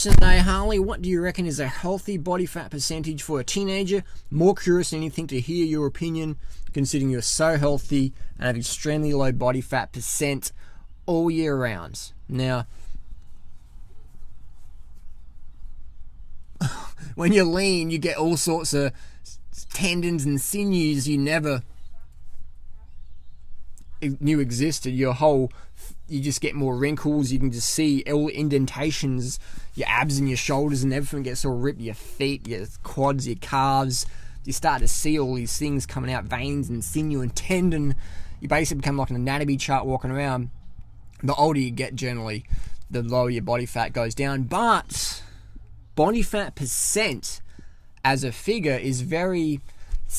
Question today, Harley, what do you reckon is a healthy body fat percentage for a teenager? More curious than anything to hear your opinion, considering you're so healthy and have extremely low body fat percent all year round. Now, when you're lean, you get all sorts of tendons and sinews you never knew existed. You just get more wrinkles. You can just see all indentations, your abs and your shoulders and everything gets all ripped. Your feet, your quads, your calves. You start to see all these things coming out, veins and sinew and tendon. You basically become like an anatomy chart walking around. The older you get, generally, the lower your body fat goes down. But body fat percent as a figure is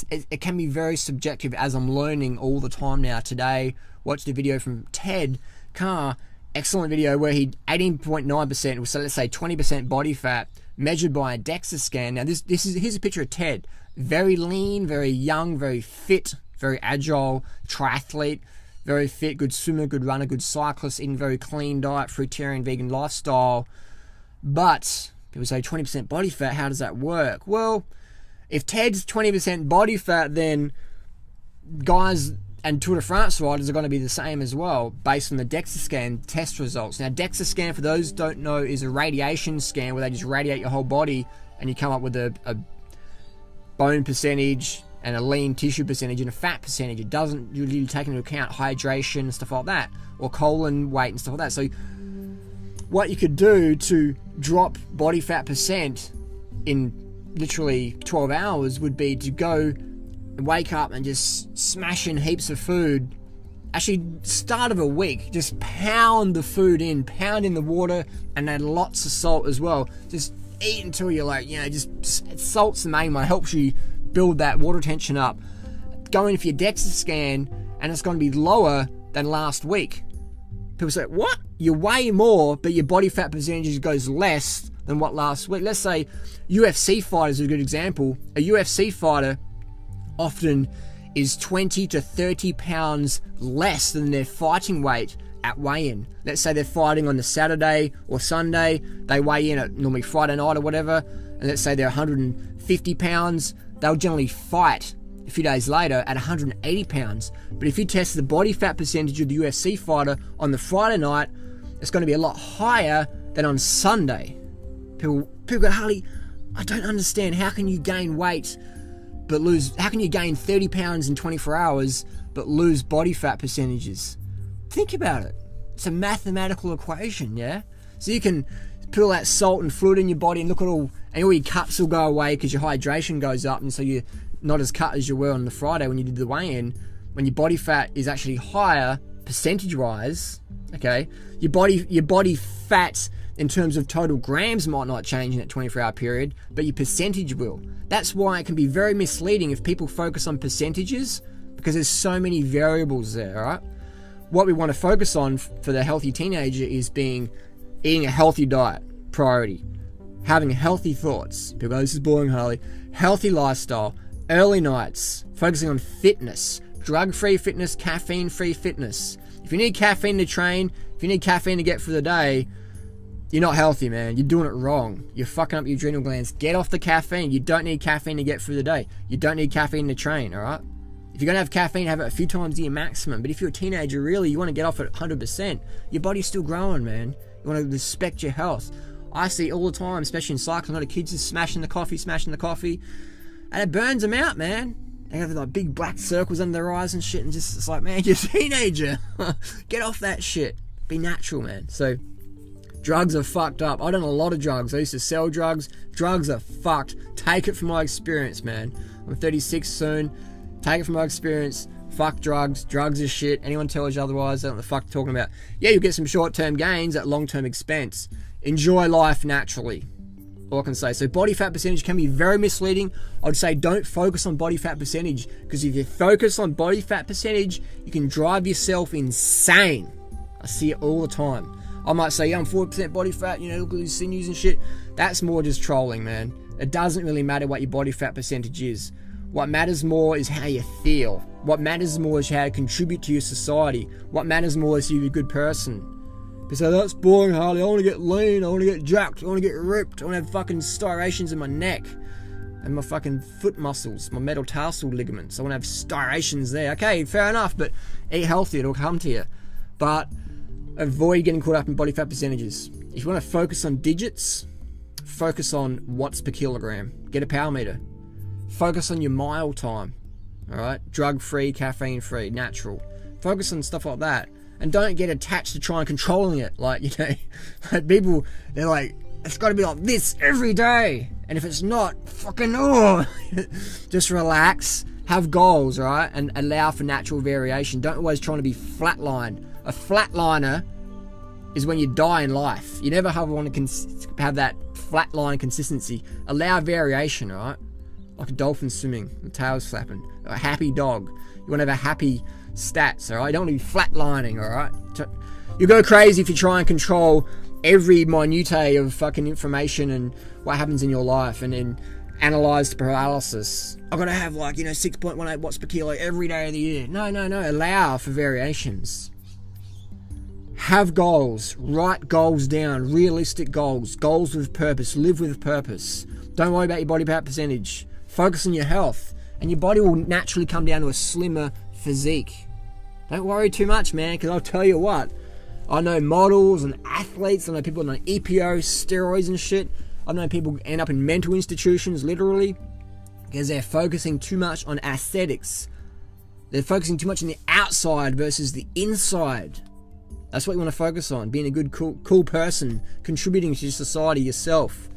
it can be very subjective, as I'm learning all the time now. Today, watched a video from Ted Carr, excellent video, where he 18.9%, so let's say 20% body fat, measured by a DEXA scan. Now here's a picture of Ted, very lean, very young, very fit, very agile, triathlete, very fit, good swimmer, good runner, good cyclist, eating very clean diet, fruitarian, vegan lifestyle. But people say 20% body fat, how does that work? Well, if Ted's 20% body fat, then guys and Tour de France riders are going to be the same as well, based on the DEXA scan test results. Now, DEXA scan, for those who don't know, is a radiation scan where they just radiate your whole body and you come up with a bone percentage and a lean tissue percentage and a fat percentage. It doesn't really take into account hydration and stuff like that, or colon weight and stuff like that. So what you could do to drop body fat percent in literally 12 hours would be to go wake up and just smash in heaps of food. Actually, start of a week, just pound the food in, pound in the water, and add lots of salt as well. Just eat until you're like, salt's the main one. It helps you build that water retention up. Go in for your DEXA scan, and it's going to be lower than last week. People say, what? You're way more, but your body fat percentage goes less than what last week. Let's say UFC fighters are a good example. A UFC fighter often is 20 to 30 pounds less than their fighting weight at weigh-in. Let's say they're fighting on the Saturday or Sunday, they weigh in at normally Friday night or whatever, and let's say they're 150 pounds, they'll generally fight a few days later at 180 pounds. But if you test the body fat percentage of the UFC fighter on the Friday night, it's going to be a lot higher than on Sunday. People go, Harley, I don't understand. How can you gain weight but how can you gain 30 pounds in 24 hours but lose body fat percentages? Think about it. It's a mathematical equation, yeah? So you can put all that salt and fluid in your body and all your cuts will go away because your hydration goes up, and so you're not as cut as you were on the Friday when you did the weigh-in. When your body fat is actually higher percentage-wise, okay, your body fat in terms of total grams might not change in that 24-hour period, but your percentage will. That's why it can be very misleading if people focus on percentages, because there's so many variables there, right? What we want to focus on for the healthy teenager is eating a healthy diet, priority. Having healthy thoughts. People go, this is boring, Harley. Healthy lifestyle, early nights, focusing on fitness, drug-free fitness, caffeine-free fitness. If you need caffeine to train, if you need caffeine to get through the day, you're not healthy, man. You're doing it wrong. You're fucking up your adrenal glands. Get off the caffeine. You don't need caffeine to get through the day. You don't need caffeine to train, alright? If you're going to have caffeine, have it a few times a year maximum. But if you're a teenager, really, you want to get off at 100%. Your body's still growing, man. You want to respect your health. I see all the time, especially in cycling, a lot of kids just smashing the coffee. And it burns them out, man. They have like big black circles under their eyes and shit. And just, it's like, man, you're a teenager. Get off that shit. Be natural, man. So, drugs are fucked up. I've done a lot of drugs. I used to sell drugs. Drugs are fucked. Take it from my experience, man. I'm 36 soon. Take it from my experience. Fuck drugs. Drugs are shit. Anyone tells you otherwise, they don't know what the fuck they're talking about. Yeah, you'll get some short-term gains at long-term expense. Enjoy life naturally. All I can say. So body fat percentage can be very misleading. I'd say don't focus on body fat percentage, because if you focus on body fat percentage, you can drive yourself insane. I see it all the time. I might say, yeah, I'm 40% body fat, look at these sinews and shit. That's more just trolling, man. It doesn't really matter what your body fat percentage is. What matters more is how you feel. What matters more is how you contribute to your society. What matters more is you're a good person. People say, that's boring, Harley. I want to get lean. I want to get jacked. I want to get ripped. I want to have fucking striations in my neck and my fucking foot muscles, my metatarsal ligaments. I want to have striations there. Okay, fair enough, but eat healthy. It'll come to you. But avoid getting caught up in body fat percentages. If you want to focus on digits, focus on watts per kilogram. Get a power meter. Focus on your mile time. Alright? Drug-free, caffeine-free, natural. Focus on stuff like that. And don't get attached to trying controlling it. Like, you know, like people, they're like, it's got to be like this every day. And if it's not, fucking just relax. Have goals, right? And allow for natural variation. Don't always try to be flatline. A flatliner is when you die in life. You never want to have that flatline consistency. Allow variation, right? Like a dolphin swimming, the tail's flapping. A happy dog. You want to have a happy stats, alright? You don't want to be flatlining, alright? You go crazy if you try and control every minutiae of fucking information and what happens in your life and then analyze the paralysis. I've got to have 6.18 watts per kilo every day of the year. No. Allow for variations. Have goals. Write goals down. Realistic goals. Goals with purpose. Live with purpose. Don't worry about your body fat percentage. Focus on your health. And your body will naturally come down to a slimmer physique. Don't worry too much, man, because I'll tell you what. I know models and athletes. I know people on EPO, steroids and shit. I know people end up in mental institutions, literally, because they're focusing too much on aesthetics. They're focusing too much on the outside versus the inside. That's what you want to focus on. Being a good, cool person, contributing to society yourself.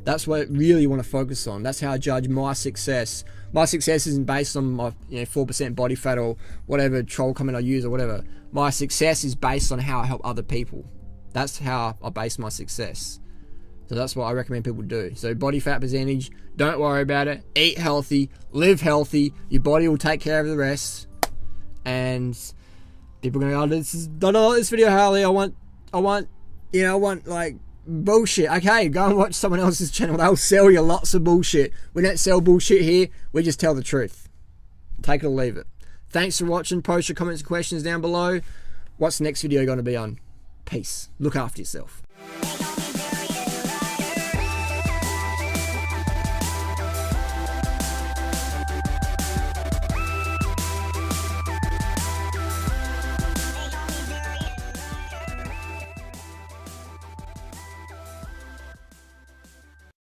That's what really you want to focus on. That's how I judge my success. My success isn't based on my 4% body fat or whatever troll comment I use or whatever. My success is based on how I help other people. That's how I base my success. So that's what I recommend people do. So body fat percentage, don't worry about it. Eat healthy, live healthy. Your body will take care of the rest. And people are going, don't know this video, Harley. I want like bullshit. Okay, go and watch someone else's channel. They'll sell you lots of bullshit. We don't sell bullshit here. We just tell the truth. Take it or leave it. Thanks for watching. Post your comments and questions down below. What's the next video going to be on? Peace. Look after yourself.